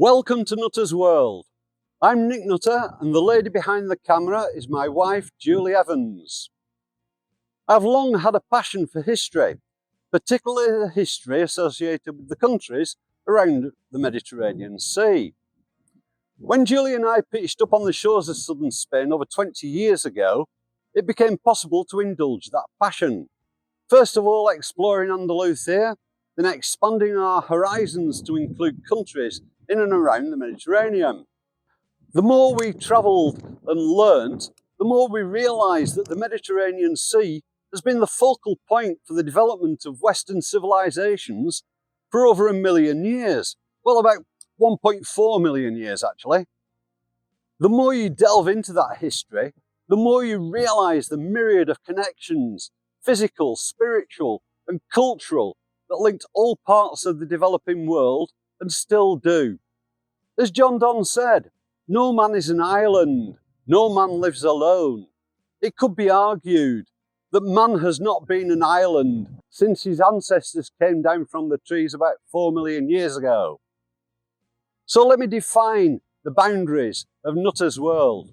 Welcome to NuttersWorld. I'm Nick Nutter, and the lady behind the camera is my wife, Julie Evans. I've long had a passion for history, particularly the history associated with the countries around the Mediterranean Sea. When Julie and I pitched up on the shores of southern Spain over 20 years ago, it became possible to indulge that passion. First of all, exploring Andalusia, then expanding our horizons to include countries in and around the Mediterranean. The more we travelled and learnt, the more we realised that the Mediterranean Sea has been the focal point for the development of Western civilisations for over 1 million years. Well, about 1.4 million years actually. The more you delve into that history, the more you realise the myriad of connections, physical, spiritual and cultural, that linked all parts of the developing world and still do. As John Donne said, no man is an island, no man lives alone. It could be argued that man has not been an island since his ancestors came down from the trees about 4 million years ago. So let me define the boundaries of NuttersWorld.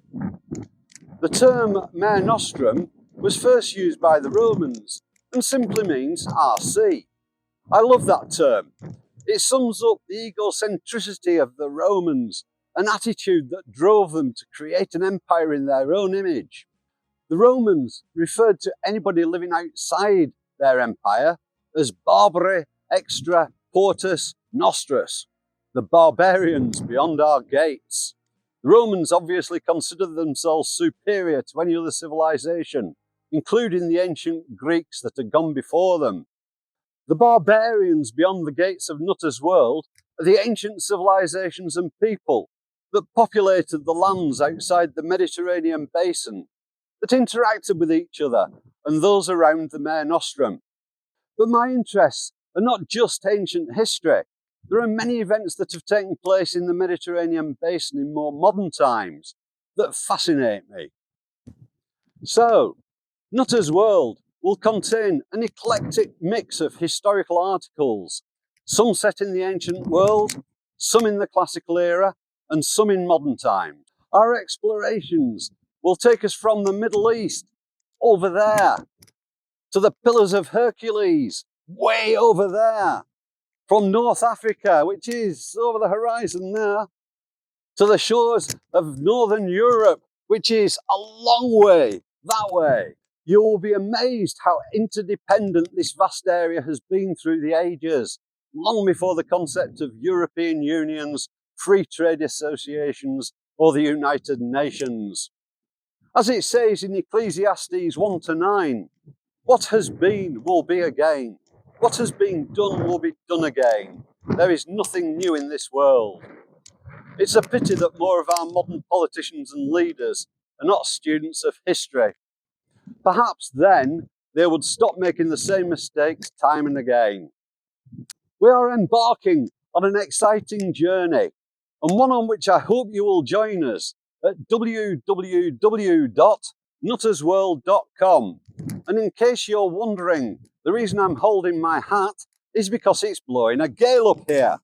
The term Mare Nostrum was first used by the Romans and simply means our sea. I love that term. It sums up the egocentricity of the Romans, an attitude that drove them to create an empire in their own image. The Romans referred to anybody living outside their empire as barbari extra portus nostris, the barbarians beyond our gates. The Romans obviously considered themselves superior to any other civilization, including the ancient Greeks that had gone before them. The barbarians beyond the gates of NuttersWorld are the ancient civilizations and people that populated the lands outside the Mediterranean basin, that interacted with each other and those around the Mare Nostrum. But my interests are not just ancient history. There are many events that have taken place in the Mediterranean basin in more modern times that fascinate me. So, NuttersWorld will contain an eclectic mix of historical articles, some set in the ancient world, some in the classical era, and some in modern times. Our explorations will take us from the Middle East, over there, to the Pillars of Hercules, way over there, from North Africa, which is over the horizon there, to the shores of Northern Europe, which is a long way that way. You will be amazed how interdependent this vast area has been through the ages, long before the concept of European unions, free trade associations, or the United Nations. As it says in Ecclesiastes 1-9, what has been will be again. What has been done will be done again. There is nothing new in this world. It's a pity that more of our modern politicians and leaders are not students of history. Perhaps then they would stop making the same mistakes time and again. We are embarking on an exciting journey, and one on which I hope you will join us at www.nuttersworld.com. And in case you're wondering, the reason I'm holding my hat is because it's blowing a gale up here.